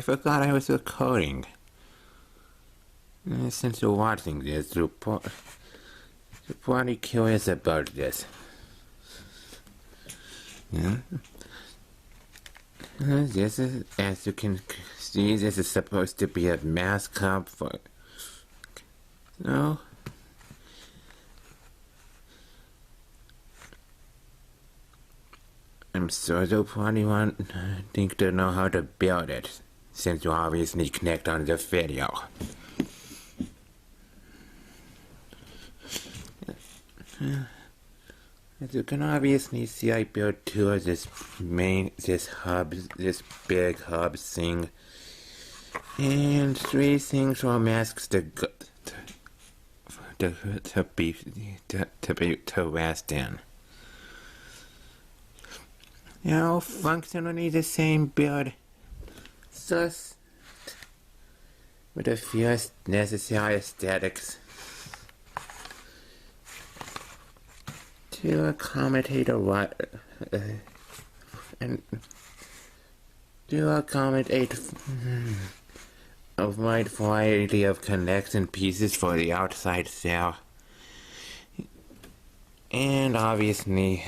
I forgot I was recording. Since you're watching this, you're probably curious about this. Yeah? This is, as you can see, this is supposed to be a mascot for... No? I'm sure you'll probably think to know how to build it, since you obviously clicked on the video. As you can obviously see, I built two of this big hub thing, and three things for masks to rest in. Functionally the same build, just with a few necessary aesthetics to accommodate a wide variety of connection pieces for the outside shell, and obviously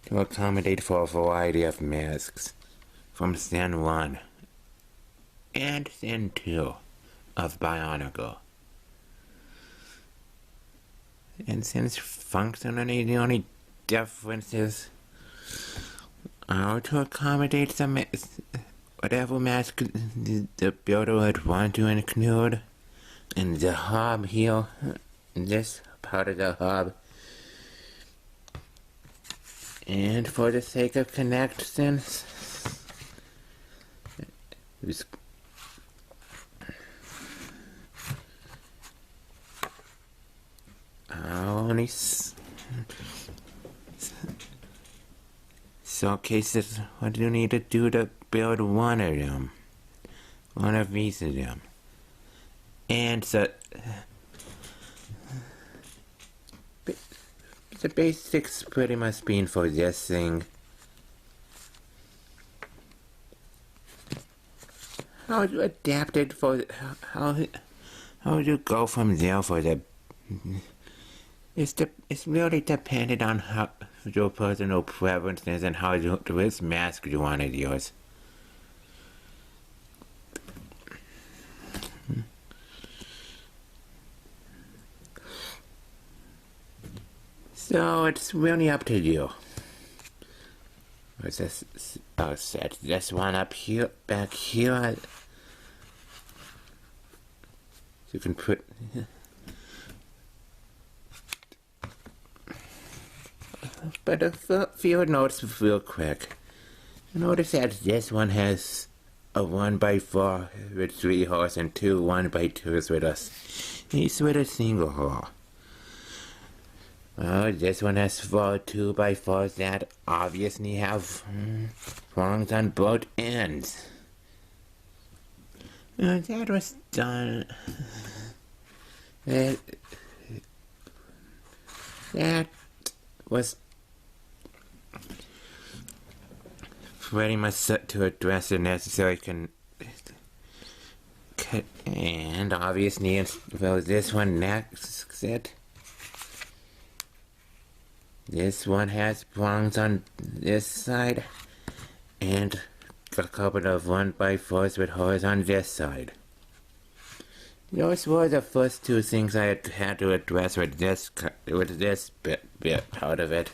to accommodate for a variety of masks from Zen 1 and Zen 2 of Bionicle. And since functionally the only differences are to accommodate whatever mask the builder would want to include in the hub here, this part of the hub. And for the sake of connections, only showcases what you need to do to build one of them. One of each of them. And so the basics pretty much being for this thing. How you adapt it for how you go from there for the it's really dependent on how your personal preferences and which mask you want to use. So it's really up to you. What's this? Oh, set this one up here, back here. You can put. But a few notes real quick. Notice that this one has a 1x4 with 3 holes and two 1x2s each with a single hole. Oh, this one has 4 2x4s that obviously have prongs on both ends. That was done. That was pretty much set to address the necessary and obviously, well, this one next it. This one has prongs on this side, and a couple of 1x4s with holes on this side. Those were the first two things I had to address with this bit part of it.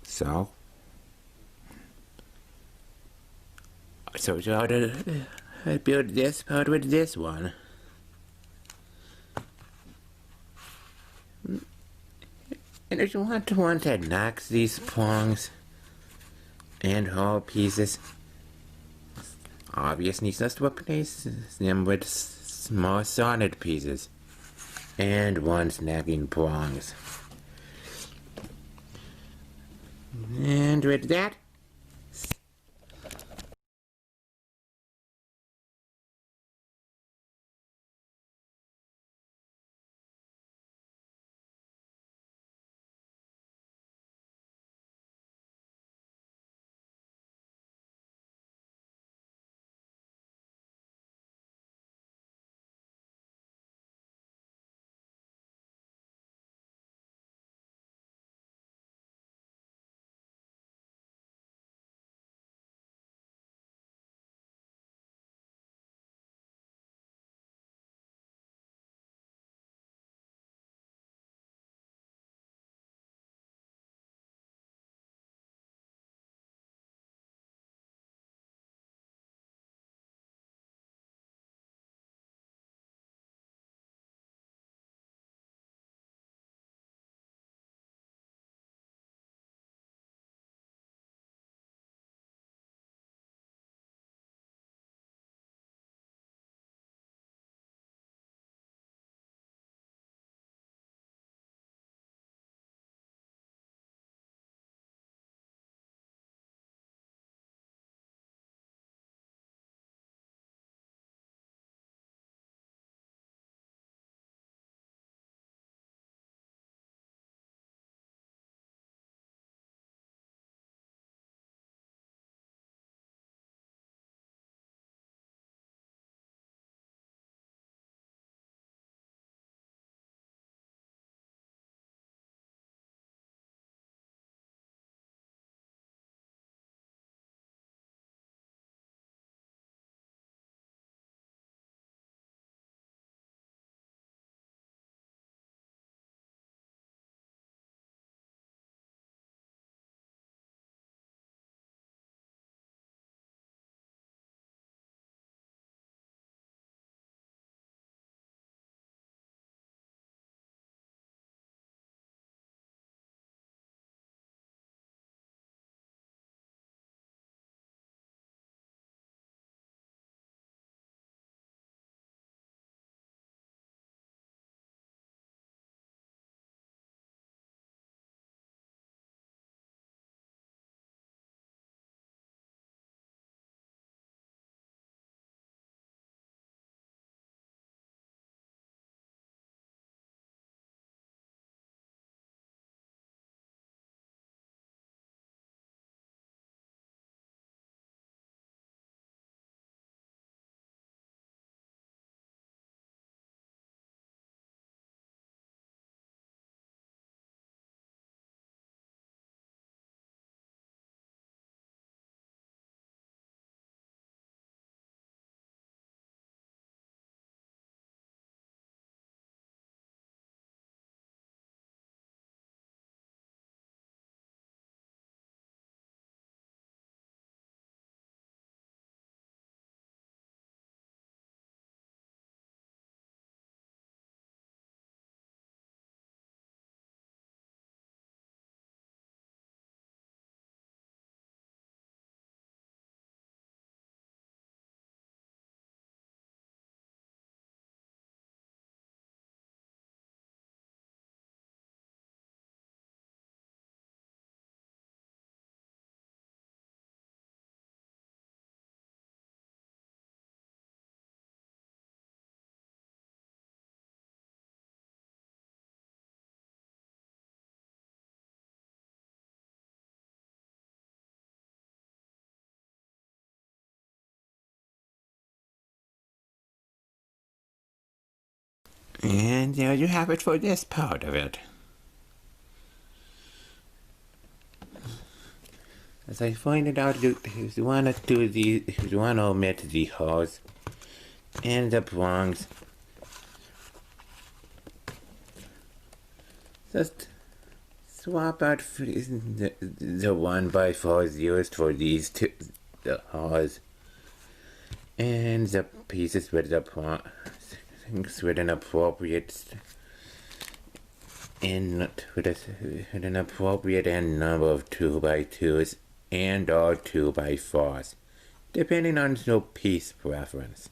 So how did I build this part with this one? And if you want to knock these prongs and hole pieces, obviously just replace them with more solid pieces and one snagging prongs. And with that, And there you have it for this part of it. As I pointed out, you want to omit the hose and the prongs. Just swap out the 1x4s used for these two, the hose, and the pieces with the prongs with an appropriate with an appropriate end number of 2x2s and or 2x4s, depending on your piece preference.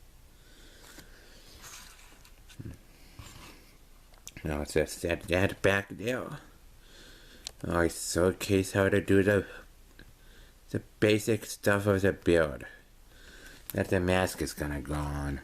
Now just set that back there. I showcase how to do the basic stuff of the build. That the mask is gonna go on.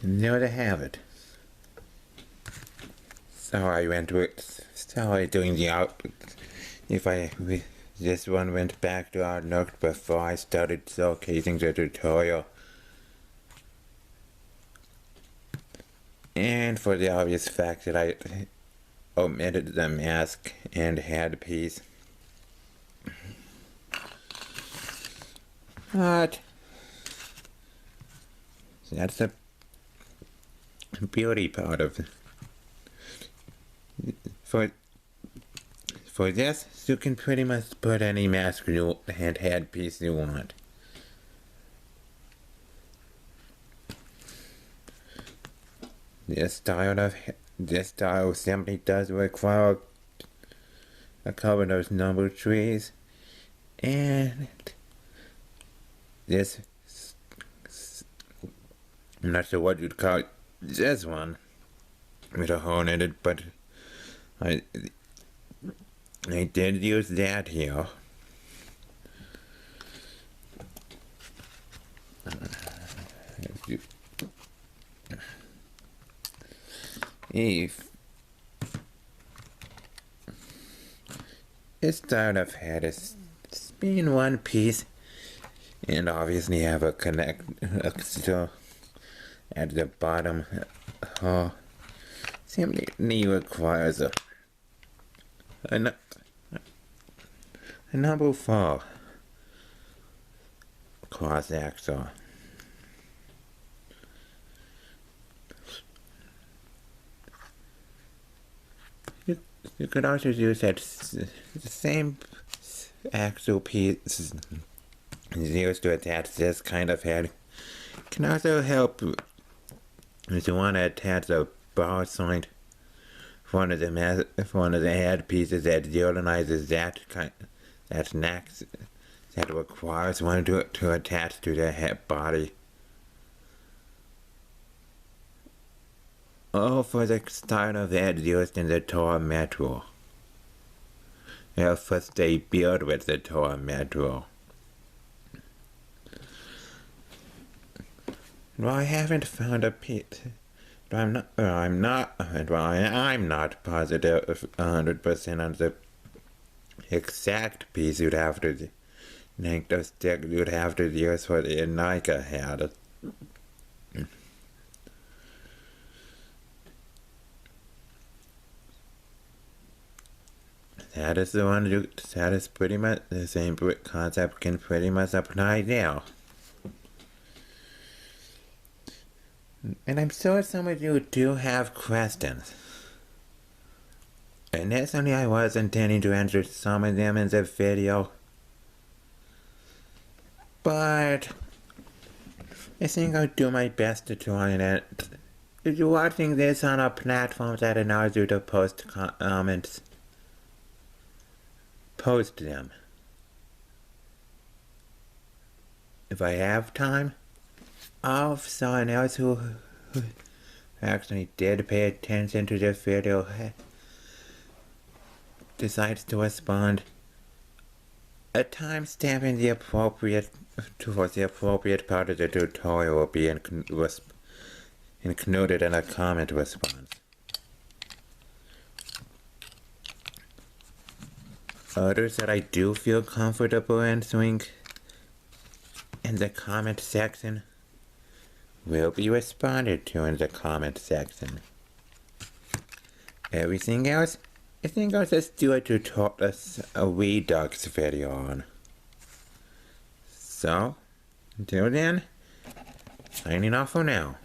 And there to have it. Sorry doing the out. This one went back to Outlook before I started showcasing the tutorial. And for the obvious fact that I omitted the mask and headpiece. But that's the beauty part of it. For this, you can pretty much put any mask and headpiece you want. This style simply does require a couple of those number trees, and this, I'm not sure what you'd call this one with a hole in it, but I did use that here. If this start of had a spin one piece, and obviously have a still at the bottom. Simply requires a number 4 cross axle. You could also use the same axle piece used to attach this kind of head. Can also help if you want to attach a ball joint for one of the head pieces that utilizes that requires one to attach to the head body. Or for the style of head used in the Tor Metro. Or first they build with the Tor Metro. Well, I haven't found a piece. I'm not positive 100% on the exact piece you'd have to make the stick you'd have to use for the Nika head. That is pretty much the same concept can pretty much apply now. And I'm sure some of you do have questions. Initially, I was intending to answer some of them in the video, but I think I'll do my best to try and if you're watching this on a platform that allows you to post comments, post them. If I have time, I'll have someone else who actually did pay attention to this video decides to respond. A timestamp in the appropriate towards the appropriate part of the tutorial will be included in a comment response. Others that I do feel comfortable answering in the comment section will be responded to in the comment section. Everything else, I think I'll just do a Redux video on. So, until then, signing off for now.